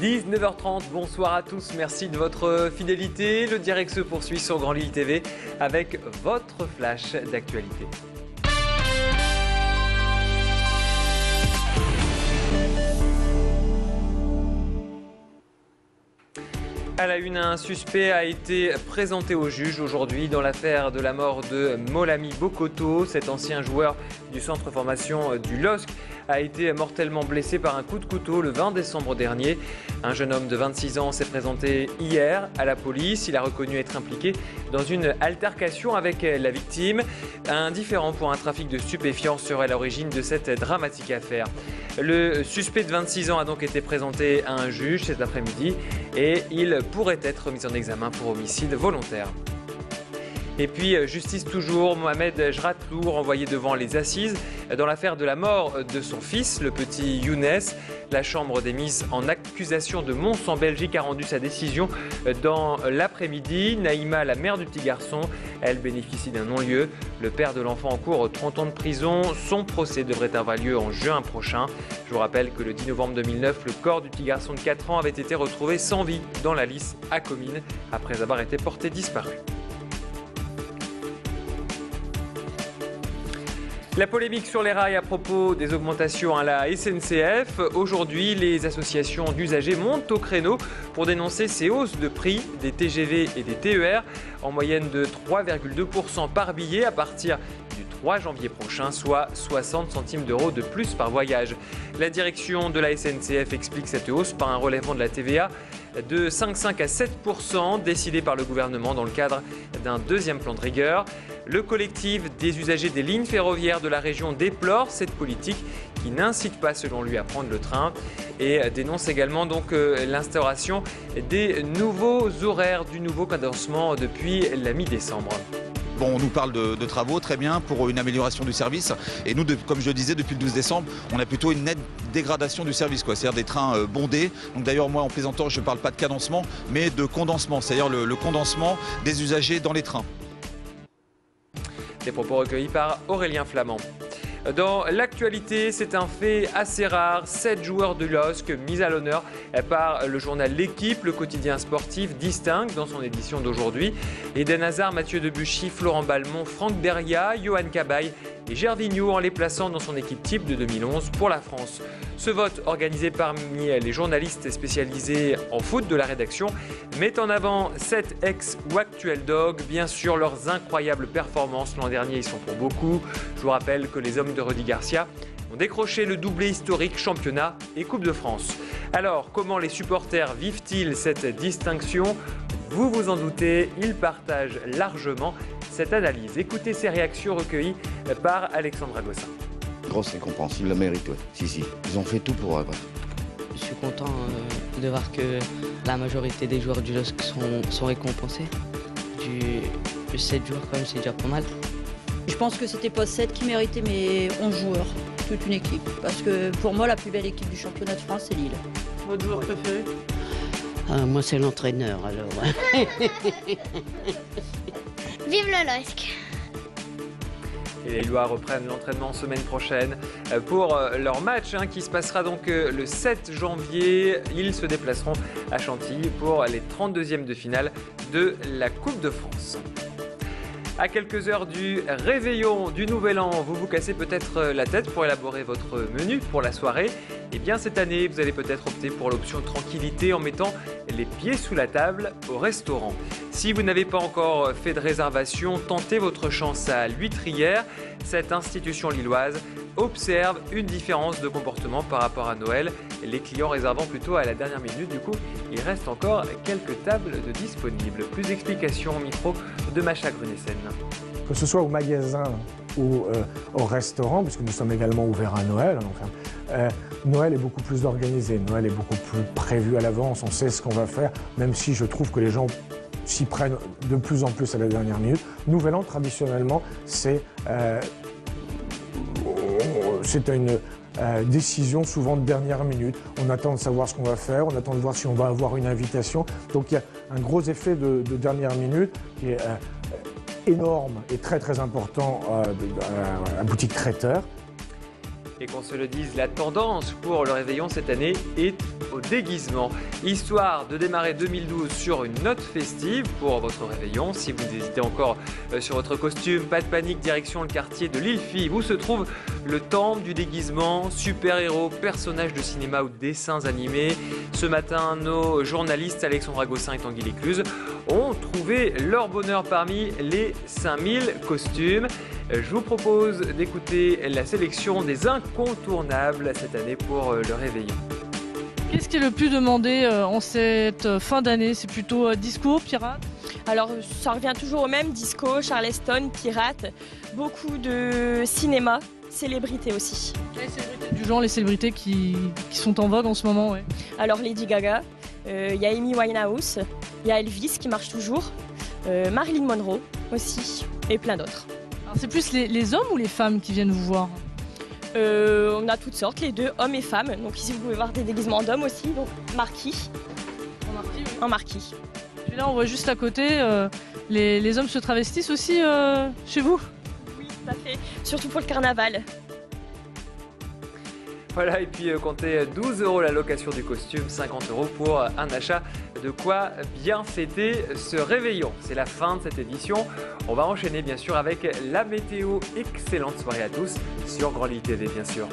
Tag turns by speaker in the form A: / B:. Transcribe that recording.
A: 19h30, bonsoir à tous, merci de votre fidélité. Le direct se poursuit sur Grand Lille TV avec votre flash d'actualité. À la une, un suspect a été présenté au juge aujourd'hui dans l'affaire de la mort de Molami Bokoto. Cet ancien joueur du centre formation du LOSC a été mortellement blessé par un coup de couteau le 20 décembre dernier. Un jeune homme de 26 ans s'est présenté hier à la police. Il a reconnu être impliqué dans une altercation avec la victime. Un différend pour un trafic de stupéfiants serait à l'origine de cette dramatique affaire. Le suspect de 26 ans a donc été présenté à un juge cet après-midi et il pourrait être mis en examen pour homicide volontaire. Et puis, justice toujours, Mohamed Jratlou renvoyé devant les assises dans l'affaire de la mort de son fils, le petit Younes. La chambre des mises en accusation de Mons en Belgique a rendu sa décision dans l'après-midi. Naïma, la mère du petit garçon, elle bénéficie d'un non-lieu. Le père de l'enfant encourt 30 ans de prison. Son procès devrait avoir lieu en juin prochain. Je vous rappelle que le 10 novembre 2009, le corps du petit garçon de 4 ans avait été retrouvé sans vie dans la Lys à Comines après avoir été porté disparu. La polémique sur les rails à propos des augmentations à la SNCF. Aujourd'hui, les associations d'usagers montent au créneau pour dénoncer ces hausses de prix des TGV et des TER en moyenne de 3,2% par billet à partir du 3 janvier prochain, soit 60 centimes d'euros de plus par voyage. La direction de la SNCF explique cette hausse par un relèvement de la TVA de 5,5 à 7% décidé par le gouvernement dans le cadre d'un deuxième plan de rigueur. Le collectif des usagers des lignes ferroviaires de la région déplore cette politique qui n'incite pas selon lui à prendre le train et dénonce également donc l'instauration des nouveaux horaires, du nouveau cadencement depuis la mi-décembre.
B: Bon, on nous parle de travaux, très bien, pour une amélioration du service. Et nous, comme je le disais, depuis le 12 décembre, on a plutôt une nette dégradation du service, c'est-à-dire des trains bondés. Donc d'ailleurs, moi, en plaisantant, je ne parle pas de cadencement, mais de condensement, c'est-à-dire le condensement des usagers dans les trains.
A: Des propos recueillis par Aurélien Flamand. Dans l'actualité, c'est un fait assez rare. 7 joueurs de LOSC mis à l'honneur par le journal L'Équipe, le quotidien sportif, distingue dans son édition d'aujourd'hui Eden Hazard, Mathieu Debuchy, Florent Balmont, Franck Deria, Johan Cabaye et Gervinho en les plaçant dans son équipe type de 2011 pour la France. Ce vote, organisé parmi les journalistes spécialisés en foot de la rédaction, met en avant 7 ex ou actuels dogs. Bien sûr, leurs incroyables performances l'an dernier y sont pour beaucoup. Je vous rappelle que les hommes de Rudy Garcia ont décroché le doublé historique championnat et Coupe de France. Alors, comment les supporters vivent-ils cette distinction? Vous vous en doutez, ils partagent largement cette analyse. Écoutez ces réactions recueillies par Alexandra Gossin.
C: Grosse récompense, ils le méritent, ouais. Si, ils ont fait tout pour.
D: Je suis content de voir que la majorité des joueurs du LOSC sont récompensés. Du 7 joueurs quand même, c'est déjà pas mal.
E: Je pense que c'était pas 7 qui méritait, mais 11 joueurs, toute une équipe. Parce que pour moi, la plus belle équipe du championnat de France, c'est Lille.
F: Votre joueur préféré?
G: Moi, c'est l'entraîneur, alors.
H: Vive le LOSC!
A: Et les Lillois reprennent l'entraînement semaine prochaine pour leur match qui se passera donc le 7 janvier. Ils se déplaceront à Chantilly pour les 32e de finale de la Coupe de France. À quelques heures du réveillon du Nouvel An, vous vous cassez peut-être la tête pour élaborer votre menu pour la soirée. Eh bien cette année, vous allez peut-être opter pour l'option tranquillité en mettant les pieds sous la table au restaurant. Si vous n'avez pas encore fait de réservation, tentez votre chance à l'Huîtrière. Cette institution lilloise observe une différence de comportement par rapport à Noël. Les clients réservant plutôt à la dernière minute, du coup, il reste encore quelques tables de disponibles. Plus d'explications au micro de Macha Grunessen.
I: Que ce soit au magasin ou au restaurant, puisque nous sommes également ouverts à Noël, Noël est beaucoup plus organisé, Noël est beaucoup plus prévu à l'avance, on sait ce qu'on va faire, même si je trouve que les gens s'y prennent de plus en plus à la dernière minute. Nouvel An, traditionnellement, c'est une décision souvent de dernière minute. On attend de savoir ce qu'on va faire, on attend de voir si on va avoir une invitation. Donc il y a un gros effet de dernière minute qui est énorme et très très important à boutique traiteur.
A: Et qu'on se le dise, la tendance pour le réveillon cette année est au déguisement. Histoire de démarrer 2012 sur une note festive pour votre réveillon. Si vous hésitez encore sur votre costume, pas de panique, direction le quartier de l'Île-Fille où se trouve le temple du déguisement, super-héros, personnages de cinéma ou dessins animés. Ce matin, nos journalistes Alexandra Gossin et Tanguy Lécluse ont trouvé leur bonheur parmi les 5000 costumes. Je vous propose d'écouter la sélection des incontournables cette année pour le réveillon.
F: Qu'est-ce qui est le plus demandé en cette fin d'année? C'est plutôt disco, pirate?
H: Alors ça revient toujours au même, disco, Charleston, pirate, beaucoup de cinéma, célébrités aussi.
F: Les célébrités du genre, les célébrités qui sont en vogue en ce moment, ouais.
H: Alors Lady Gaga, il y a Amy Winehouse, il y a Elvis qui marche toujours, Marilyn Monroe aussi, et plein d'autres.
F: Alors c'est plus les hommes ou les femmes qui viennent vous voir?
H: On a toutes sortes, les deux, hommes et femmes. Donc ici vous pouvez voir des déguisements d'hommes aussi, donc marquis. En marquis.
F: Et là on voit juste à côté, les hommes se travestissent aussi chez vous?
H: Oui, tout à fait, surtout pour le carnaval.
A: Voilà, et puis comptez 12 € la location du costume, 50 € pour un achat. De quoi bien fêter ce réveillon. C'est la fin de cette édition. On va enchaîner bien sûr avec la météo. Excellente soirée à tous sur Grand Lille TV bien sûr.